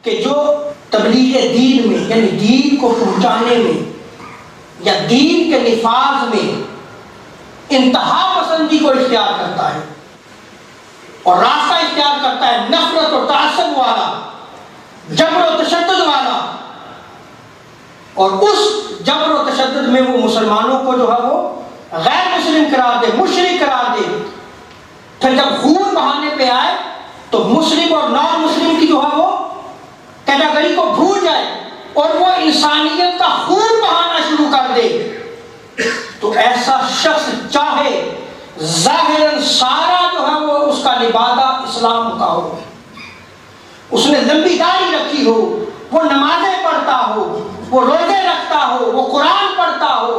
کہ جو تبلیغ دین میں یعنی دین کو پہنچانے میں یا دین کے نفاذ میں انتہا پسندی کو اختیار کرتا ہے اور راستہ اختیار کرتا ہے نفرت اور تعصب والا، جبر و تشدد والا، اور اس جبر و تشدد میں وہ مسلمانوں کو جو ہے وہ غیر مسلم قرار دے، مشرک قرار دے، پھر جب خون بہانے پہ آئے تو مسلم اور نان مسلم کی جو ہے وہ کیٹیگری کو بھول جائے اور وہ انسانیت کا خون بہانا شروع کر دے، تو ایسا شخص چاہے ظاہراً سارا جو ہے وہ اس کا لبادہ اسلام کا ہو، اس نے لمبی داڑھی رکھی ہو، وہ نمازیں پڑھتا ہو، وہ روزے رکھتا ہو، وہ قرآن پڑھتا ہو،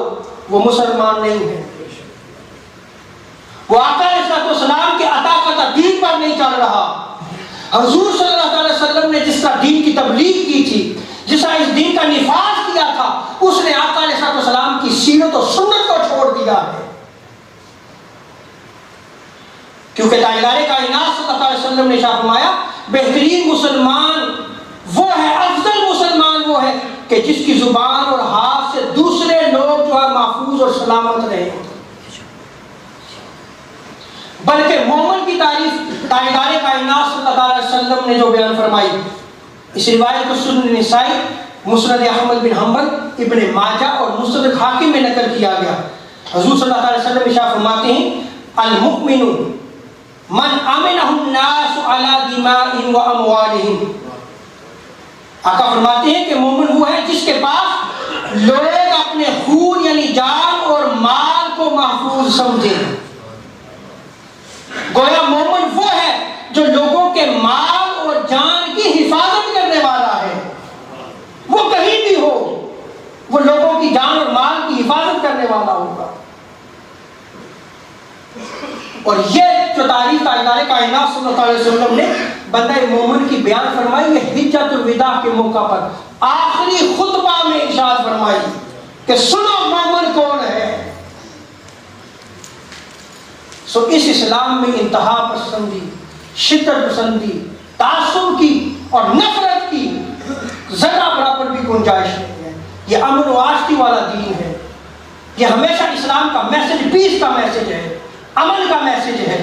وہ مسلمان نہیں ہے، وہ آقا علیہ السلام کے عطا کردہ دین پر نہیں چل رہا۔ حضور صلی اللہ علیہ وسلم نے جس طرح دین کی تبلیغ کی تھی، جس طرح اس دین کا نفاذ کیا تھا، اس نے آقا علیہ السلام کی سیرت و سنت کو چھوڑ دیا ہے، کیونکہ تاجدار کائنات صلی اللہ علیہ وسلم نے ارشاد فرمایا بہترین مسلمان وہ ہے، افضل مسلمان وہ ہے کہ جس کی زبان اور ہاتھ سے دوسرے لوگ جو ہے محفوظ اور سلامت رہے۔ بلکہ مومن کی تعریف تاجدار کائنات صلی اللہ علیہ وسلم نے جو بیان فرمائی، اس روایت کو سنن نسائی، مسند احمد بن حنبل، ابن ماجہ اور مستدرک حاکم میں نقل کیا گیا۔ حضور صلی اللہ علیہ وسلم ارشاد فرماتے ہیں المؤمن من امنہ الناس علی دمائہم و اموالہم، آقا فرماتے ہیں کہ مومن وہ ہے جس کے پاس لوگ اپنے خون یعنی جان اور مال کو محفوظ سمجھیں۔ گویا مومن وہ ہے جو لوگوں کے مال اور جان کی حفاظت کرنے والا ہے، وہ کہیں بھی ہو وہ لوگوں کی جان اور مال کی حفاظت کرنے والا ہوگا۔ اور یہ جو تعریف تاجدار کائنات صلی اللہ علیہ وسلم نے بندہ مومن کی بیان فرمائی، یہ حجۃ الوداع کے موقع پر آخری خطبہ میں ارشاد فرمائی کہ سنو مومن کون ہے۔ سو اس اسلام میں انتہا پسندی، شدت پسندی، تعصب کی اور نفرت کی ذرہ برابر بھی گنجائش نہیں ہے۔ یہ امن و آشتی والا دین ہے، یہ ہمیشہ اسلام کا میسج، پیس کا میسج ہے، امن کا میسج ہے۔